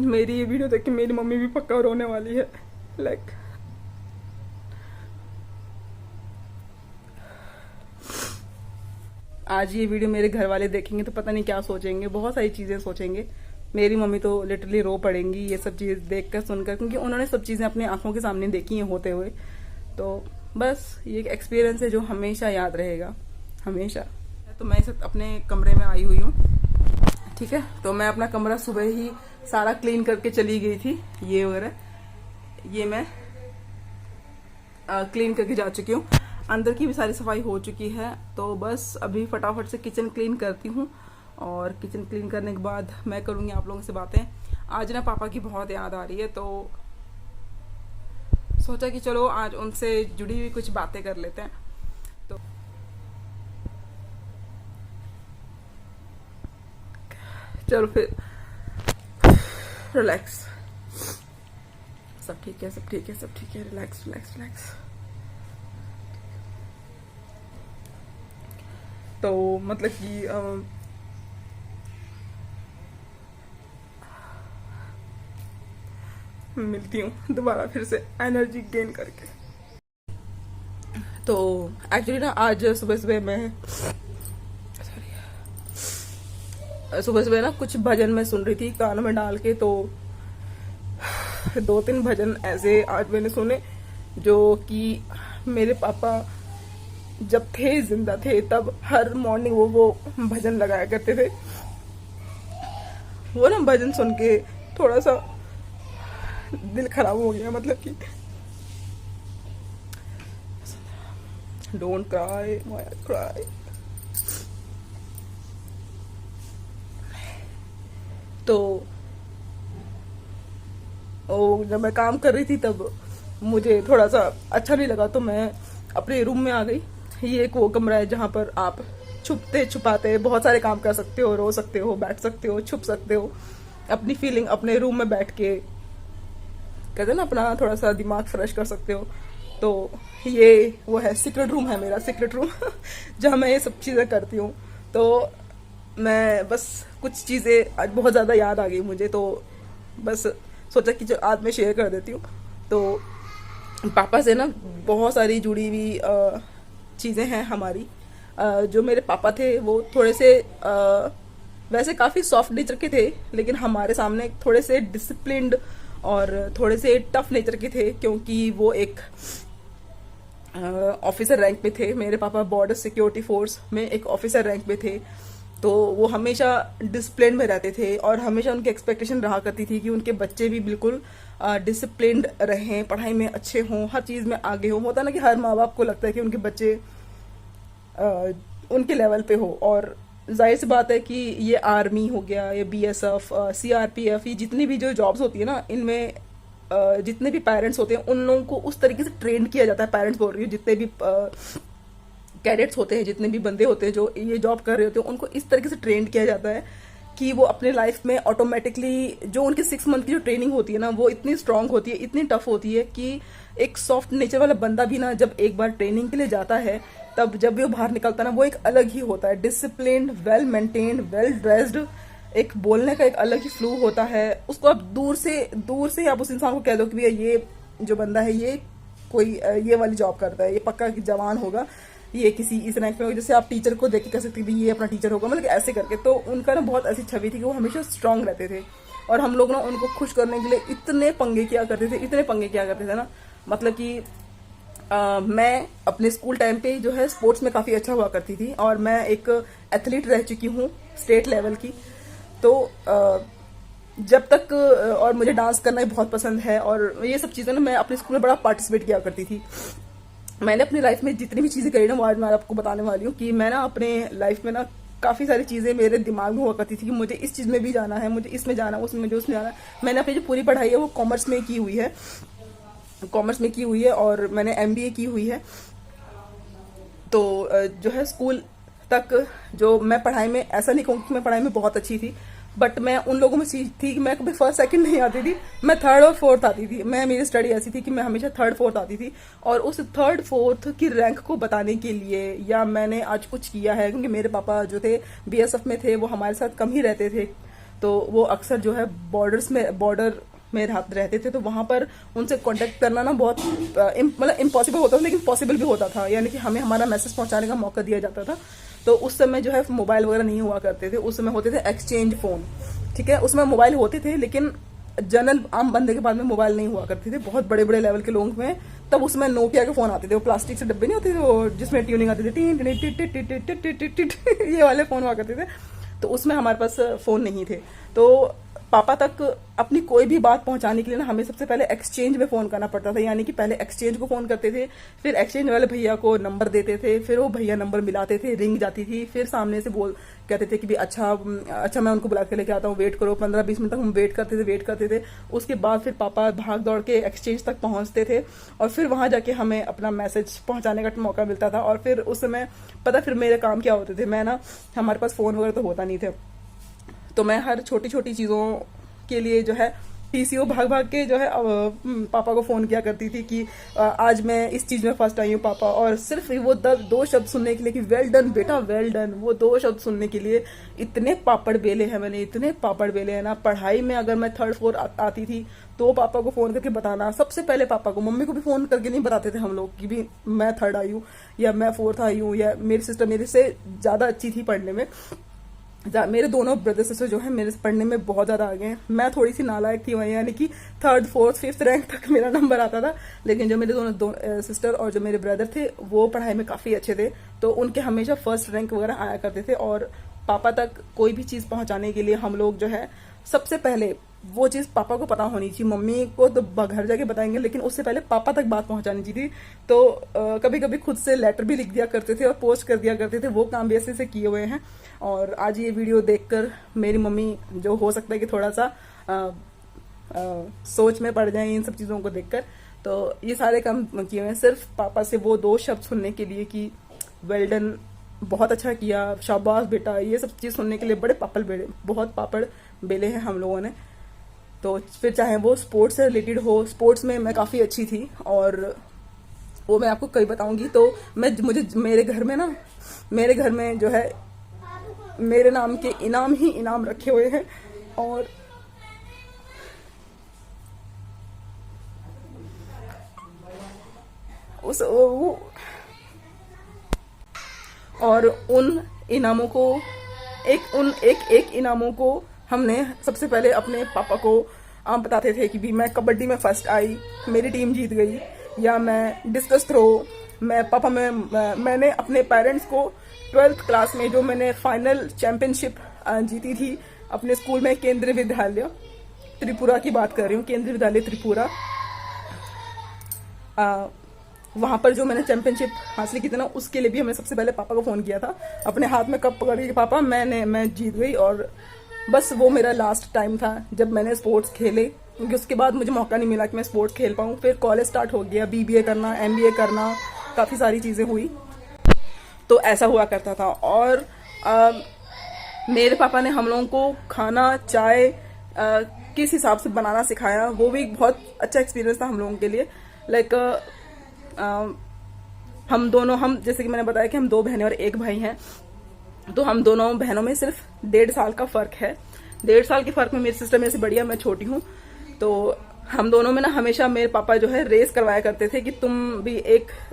मेरी ये वीडियो देख के मेरी मम्मी भी पक्का रोने वाली है। लाइक आज ये वीडियो मेरे घर वाले देखेंगे तो पता नहीं क्या सोचेंगे, बहुत सारी चीजें सोचेंगे। मेरी मम्मी तो लिटरली रो पड़ेंगी ये सब चीज देखकर सुनकर, क्योंकि उन्होंने सब चीजें अपनी आंखों के सामने देखी हैं होते हुए। तो बस ये एक एक्सपीरियंस है जो हमेशा याद रहेगा, हमेशा। तो मैं इस अपने कमरे में आई हुई हूँ, ठीक है। तो मैं अपना कमरा सुबह ही सारा क्लीन करके चली गई थी, ये वगैरह ये मैं क्लीन करके जा चुकी हूँ। अंदर की भी सारी सफाई हो चुकी है। तो बस अभी फटाफट से किचन क्लीन करती हूँ, और किचन क्लीन करने के बाद मैं करूँगी आप लोगों से बातें। आज ना पापा की बहुत याद आ रही है, तो सोचा कि चलो आज उनसे जुड़ी हुई कुछ बातें कर लेते हैं। तो चलो फिर रिलैक्स, सब ठीक है, सब ठीक है, सब ठीक है, रिलैक्स रिलैक्स रिलैक्स। तो मतलब कि मिलती हूँ दोबारा फिर से एनर्जी गेन करके। तो एक्चुअली ना आज सुबह सुबह ना कुछ भजन मैं सुन रही थी कानों में डाल के। तो 2-3 भजन ऐसे आज मैंने सुने जो कि मेरे पापा जब थे जिंदा थे तब हर मॉर्निंग वो भजन लगाया करते थे। वो ना भजन सुन के थोड़ा सा दिल खराब हो गया, मतलब कि डोंट क्राई माय क्राई। तो जब मैं काम कर रही थी तब मुझे थोड़ा सा अच्छा नहीं लगा, तो मैं अपने रूम में आ गई। ये एक वो कमरा है जहाँ पर आप छुपते छुपाते बहुत सारे काम कर सकते हो, रो सकते हो, बैठ सकते हो, छुप सकते हो, अपनी फीलिंग अपने रूम में बैठ के कहते हैं ना अपना थोड़ा सा दिमाग फ्रेश कर सकते हो। तो ये वो है, सीक्रेट रूम है मेरा, सीक्रेट रूम जहाँ मैं ये सब चीज़ें करती हूँ। तो मैं बस कुछ चीज़ें आज बहुत ज़्यादा याद आ गई मुझे, तो बस सोचा कि जो आज मैं शेयर कर देती हूँ। तो पापा से ना बहुत सारी जुड़ी हुई चीज़ें हैं हमारी। जो मेरे पापा थे वो थोड़े से वैसे काफ़ी सॉफ्ट नेचर के थे, लेकिन हमारे सामने थोड़े से डिसिप्लिन्ड और थोड़े से टफ नेचर के थे, क्योंकि वो एक ऑफिसर रैंक पे थे। मेरे पापा बॉर्डर सिक्योरिटी फोर्स में एक ऑफिसर रैंक पे थे। तो वो हमेशा डिसिप्लिन में रहते थे, और हमेशा उनकी एक्सपेक्टेशन रहा करती थी कि उनके बच्चे भी बिल्कुल डिसिप्लिन्ड रहें, पढ़ाई में अच्छे हों, हर चीज़ में आगे हों। होता ना कि हर माँ बाप को लगता है कि उनके बच्चे उनके लेवल पे हो। और जाहिर सी बात है कि ये आर्मी हो गया, ये BSF, CRPF, ये जितनी भी जो जॉब्स होती है ना, इनमें जितने भी पेरेंट्स होते हैं उन लोगों को उस तरीके से ट्रेन किया जाता है। पेरेंट्स बोल रही हूँ, जितने भी कैडेट्स होते हैं, जितने भी बंदे होते हैं जो ये जॉब कर रहे होते हैं, उनको इस तरीके से ट्रेन किया जाता है कि वो अपने लाइफ में ऑटोमेटिकली जो उनकी 6 मंथ की जो ट्रेनिंग होती है ना, वो इतनी स्ट्रांग होती है, इतनी टफ होती है कि एक सॉफ्ट नेचर वाला बंदा भी ना जब एक बार ट्रेनिंग के लिए जाता है, तब जब वो बाहर निकलता है ना, वो एक अलग ही होता है, disciplined, well maintained, well dressed. एक बोलने का एक अलग ही फ्लो होता है। उसको आप दूर से आप उस इंसान को कह दो कि भैया ये जो बंदा है ये कोई ये वाली जॉब करता है, ये पक्का जवान होगा, ये किसी इस रैंक में होगा। जैसे आप टीचर को देख के कह सकते हैं ये अपना टीचर होगा, मतलब ऐसे करके। तो उनका ना बहुत ऐसी छवि थी कि वो हमेशा स्ट्रांग रहते थे, और हम लोग ना उनको खुश करने के लिए इतने पंगे किया करते थे ना, मतलब कि मैं अपने स्कूल टाइम पे जो है स्पोर्ट्स में काफ़ी अच्छा हुआ करती थी, और मैं एक एथलीट रह चुकी हूँ स्टेट लेवल की। तो जब तक और मुझे डांस करना ही बहुत पसंद है, और ये सब चीज़ें ना मैं अपने स्कूल में बड़ा पार्टिसिपेट किया करती थी। मैंने अपनी लाइफ में जितनी भी चीज़ें करी ना, वो आज मैं आपको बताने वाली हूँ कि मैं ना अपने लाइफ में ना काफ़ी सारी चीज़ें मेरे दिमाग में हुआ करती थी कि मुझे इस चीज़ में भी जाना है, मुझे इसमें जाना है, उसमें जाना है। मैंने अपनी जो पूरी पढ़ाई है वो कॉमर्स में की हुई है, और मैंने MBA की हुई है। तो जो है स्कूल तक जो मैं पढ़ाई में, ऐसा नहीं कहूँ कि मैं पढ़ाई में बहुत अच्छी थी, बट मैं उन लोगों में थी कि मैं कभी फर्स्ट सेकंड नहीं आती थी, मैं थर्ड और फोर्थ आती थी। मेरी स्टडी ऐसी थी कि मैं हमेशा थर्ड फोर्थ आती थी, और उस थर्ड फोर्थ की रैंक को बताने के लिए या मैंने आज कुछ किया है, क्योंकि मेरे पापा जो थे BSF में थे, वो हमारे साथ कम ही रहते थे। तो वो अक्सर जो है बॉर्डर में रहते थे, तो वहाँ पर उनसे कांटेक्ट करना ना बहुत मतलब इम्पॉसिबल होता था, लेकिन पॉसिबल भी होता था, यानी कि हमें हमारा मैसेज पहुंचाने का मौका दिया जाता था। तो उस समय जो है मोबाइल वगैरह नहीं हुआ करते थे, उस समय होते थे एक्सचेंज फ़ोन, ठीक है। उसमें मोबाइल होते थे, लेकिन जनरल आम बंदे के पास में मोबाइल नहीं हुआ करते थे, बहुत बड़े बड़े लेवल के लोग में तब उसमें नोकिया के फ़ोन आते थे, वो प्लास्टिक से डब्बे नहीं होते थे वो, जिसमें ट्यूनिंग आती थी, tin tin tit tit tit tit tit tit tit, ये वाले फ़ोन हुआ करते थे। तो उसमें हमारे पास फ़ोन नहीं थे, तो पापा तक अपनी कोई भी बात पहुंचाने के लिए ना हमें सबसे पहले एक्सचेंज में फ़ोन करना पड़ता था, यानी कि पहले एक्सचेंज को फ़ोन करते थे, फिर एक्सचेंज वाले भैया को नंबर देते थे, फिर वो भैया नंबर मिलाते थे, रिंग जाती थी, फिर सामने से कहते थे कि भी अच्छा मैं उनको बुला के लेके आता हूँ, वेट करो, 15-20 मिनट तक हम वेट करते थे। उसके बाद फिर पापा भाग दौड़ के एक्सचेंज तक पहुंचते थे, और फिर वहां जाके हमें अपना मैसेज पहुंचाने का मौका मिलता था। और फिर उस समय पता फिर मेरे काम क्या होते थे, मैं ना, हमारे पास फ़ोन वगैरह तो होता नहीं थे, तो मैं हर छोटी छोटी चीज़ों के लिए जो है पीसीओ भाग के जो है पापा को फ़ोन किया करती थी कि आज मैं इस चीज़ में फर्स्ट आई हूँ पापा, और सिर्फ वो 2 शब्द सुनने के लिए कि वेल डन बेटा वेल डन, वो 2 शब्द सुनने के लिए इतने पापड़ बेले हैं मैंने, इतने पापड़ बेले हैं ना। पढ़ाई में अगर मैं 3rd 4th आती थी तो पापा को फ़ोन करके बताना, सबसे पहले पापा को, मम्मी को भी फ़ोन करके नहीं बताते थे हम लोग कि भी मैं 3rd आई हूँ या मैं 4th आई हूँ, या मेरी सिस्टर मेरे से ज़्यादा अच्छी थी पढ़ने में, मेरे दोनों ब्रदर सिस्टर जो है मेरे से पढ़ने में बहुत ज़्यादा आगे हैं, मैं थोड़ी सी नालायक थी वहीं, यानी कि 3rd 4th 5th रैंक तक मेरा नंबर आता था। लेकिन जो मेरे दोनों सिस्टर और जो मेरे ब्रदर थे वो पढ़ाई में काफ़ी अच्छे थे, तो उनके हमेशा फर्स्ट रैंक वगैरह आया करते थे। और पापा तक कोई भी चीज़ पहुंचाने के लिए हम लोग जो है सबसे पहले वो चीज़ पापा को पता होनी चाहिए, मम्मी को तो घर जाके बताएंगे, लेकिन उससे पहले पापा तक बात पहुंचानी चाहिए थी। तो कभी कभी खुद से लेटर भी लिख दिया करते थे और पोस्ट कर दिया करते थे, वो काम भी ऐसे से किए हुए हैं। और आज ये वीडियो देखकर मेरी मम्मी जो हो सकता है कि थोड़ा सा सोच में पड़ जाए इन सब चीज़ों को देखकर, तो ये सारे काम किए हुए हैं सिर्फ पापा से वो 2 शब्द सुनने के लिए कि वेल डन, बहुत अच्छा किया, शाबाश बेटा, ये सब चीज़ सुनने के लिए बहुत पापड़ बेले हैं हम लोगों ने। तो फिर चाहे वो स्पोर्ट्स से रिलेटेड हो, स्पोर्ट्स में मैं काफ़ी अच्छी थी, और वो मैं आपको कई बताऊंगी। तो मेरे घर में जो है मेरे नाम के इनाम ही इनाम रखे हुए हैं, और उन इनामों को एक इनामों को हमने सबसे पहले अपने पापा को बताते थे कि भी मैं कबड्डी में फर्स्ट आई, मेरी टीम जीत गई, या मैं डिस्कस थ्रो मैंने अपने पेरेंट्स को 12th क्लास में जो मैंने फाइनल चैंपियनशिप जीती थी अपने स्कूल में, केंद्रीय विद्यालय त्रिपुरा की बात कर रही हूँ, केंद्रीय विद्यालय त्रिपुरा, वहाँ पर जो मैंने चैंपियनशिप हासिल की थी ना, उसके लिए भी हमने सबसे पहले पापा को फ़ोन किया था, अपने हाथ में कप पकड़ के पापा मैं जीत गई। और बस वो मेरा लास्ट टाइम था जब मैंने स्पोर्ट्स खेले, क्योंकि उसके बाद मुझे मौका नहीं मिला कि मैं स्पोर्ट्स खेल पाऊँ। फिर कॉलेज स्टार्ट हो गया, BBA करना, MBA करना, काफ़ी सारी चीज़ें हुई, तो ऐसा हुआ करता था। और मेरे पापा ने हम लोगों को खाना, चाय किस हिसाब से बनाना सिखाया, वो भी एक बहुत अच्छा एक्सपीरियंस था हम लोगों के लिए। लाइक हम जैसे कि मैंने बताया कि हम 2 बहनें और 1 भाई हैं, तो हम दोनों बहनों में सिर्फ 1.5 साल का फ़र्क है। 1.5 साल के फ़र्क में मेरी सिस्टर मेरे से बड़ी है, मैं छोटी हूँ। तो हम दोनों में ना हमेशा मेरे पापा जो है रेस करवाया करते थे कि तुम भी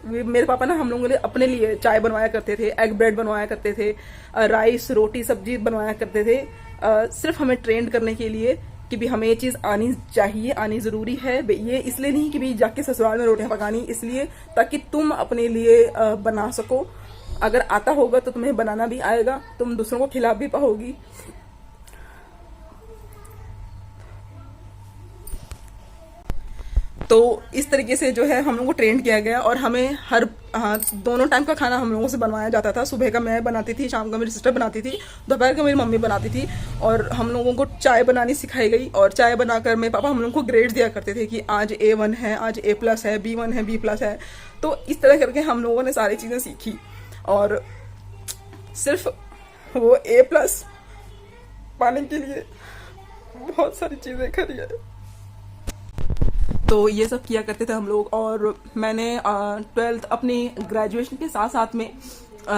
मेरे पापा ना हम लोगों के लिए अपने लिए चाय बनवाया करते थे, एग ब्रेड बनवाया करते थे, राइस रोटी सब्जी बनवाया करते थे, सिर्फ हमें ट्रेंड करने के लिए कि भी हमें ये चीज़ आनी चाहिए, आनी ज़रूरी है। ये इसलिए नहीं कि भी जाके ससुराल में रोटियां पकानी, इसलिए ताकि तुम अपने लिए बना सको, अगर आता होगा तो तुम्हें बनाना भी आएगा, तुम दूसरों को खिला भी पाओगी। तो इस तरीके से जो है हम लोगों को ट्रेंड किया गया, और हमें दोनों टाइम का खाना हम लोगों से बनवाया जाता था। सुबह का मैं बनाती थी, शाम का मेरी सिस्टर बनाती थी, दोपहर का मेरी मम्मी बनाती थी, और हम लोगों को चाय बनानी सिखाई गई। और चाय बनाकर मेरे पापा हम लोगों को ग्रेड्स दिया करते थे कि आज A1 है, आज A+ है, B1 है, B+ है। तो इस तरह करके हम लोगों ने सारी चीज़ें सीखी, और सिर्फ वो A+ पाने के लिए बहुत सारी चीज़ें करी है। तो ये सब किया करते थे हम लोग। और मैंने 12th अपनी ग्रेजुएशन के साथ साथ में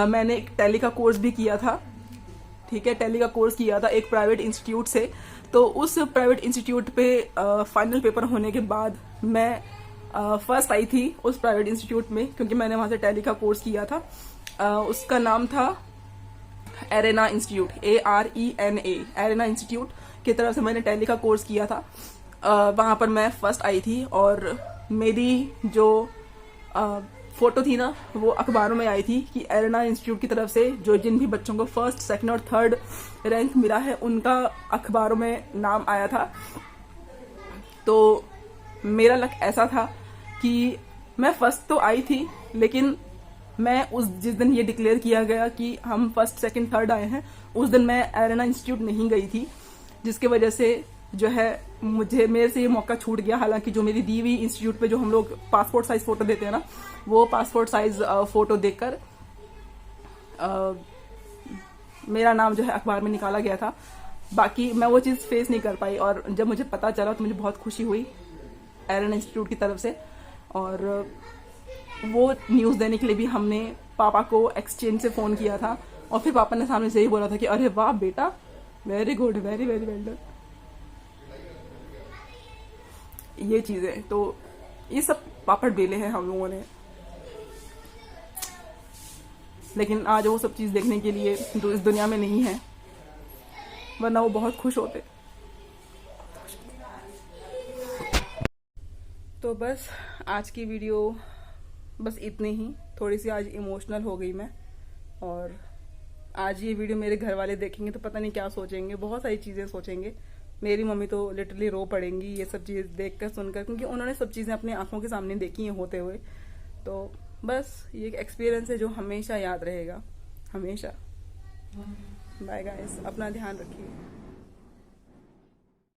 मैंने एक टैली का कोर्स भी किया था, ठीक है, टैली का कोर्स किया था एक प्राइवेट इंस्टीट्यूट से। तो उस प्राइवेट इंस्टीट्यूट पे फाइनल पेपर होने के बाद मैं फर्स्ट आई थी उस प्राइवेट इंस्टीट्यूट में, क्योंकि मैंने वहां से टैली का कोर्स किया था। उसका नाम था arena institute, ARENA, arena institute की तरफ से मैंने टैली का कोर्स किया था। वहां पर मैं फर्स्ट आई थी और मेरी जो फोटो थी ना वो अखबारों में आई थी कि एरेना इंस्टीट्यूट की तरफ से जो जिन भी बच्चों को फर्स्ट, सेकंड और थर्ड रैंक मिला है उनका अखबारों में नाम आया था। तो मेरा लक ऐसा था कि मैं फर्स्ट तो आई थी, लेकिन मैं जिस दिन ये डिक्लेयर किया गया कि हम फर्स्ट, सेकंड, थर्ड आए हैं, उस दिन मैं एरेना इंस्टीट्यूट नहीं गई थी, जिसकी वजह से जो है मेरे से ये मौका छूट गया। हालांकि जो मेरी दी हुई इंस्टीट्यूट पे जो हम लोग पासपोर्ट साइज फोटो देते हैं ना, वो पासपोर्ट साइज फोटो देखकर मेरा नाम जो है अखबार में निकाला गया था। बाकी मैं वो चीज़ फेस नहीं कर पाई, और जब मुझे पता चला तो मुझे बहुत खुशी हुई एरेना इंस्टीट्यूट की तरफ से। और वो न्यूज़ देने के लिए भी हमने पापा को एक्सचेंज से फ़ोन किया था, और फिर पापा ने सामने से यही बोला था कि अरे वाह बेटा, very good, very very well done. ये चीज़ें तो ये सब पापड़ बेले हैं हम लोगों ने, लेकिन आज वो सब चीज़ देखने के लिए जो इस दुनिया में नहीं है, वरना वो बहुत खुश होते। तो बस आज की वीडियो बस इतनी ही। थोड़ी सी आज इमोशनल हो गई मैं, और आज ये वीडियो मेरे घर वाले देखेंगे तो पता नहीं क्या सोचेंगे, बहुत सारी चीज़ें सोचेंगे। मेरी मम्मी तो लिटरली रो पड़ेंगी ये सब चीज़ देखकर, सुनकर, क्योंकि उन्होंने सब चीज़ें अपनी आंखों के सामने देखी हैं होते हुए। तो बस ये एक एक्सपीरियंस है जो हमेशा याद रहेगा, हमेशा। बाय गाइस, अपना ध्यान रखिए।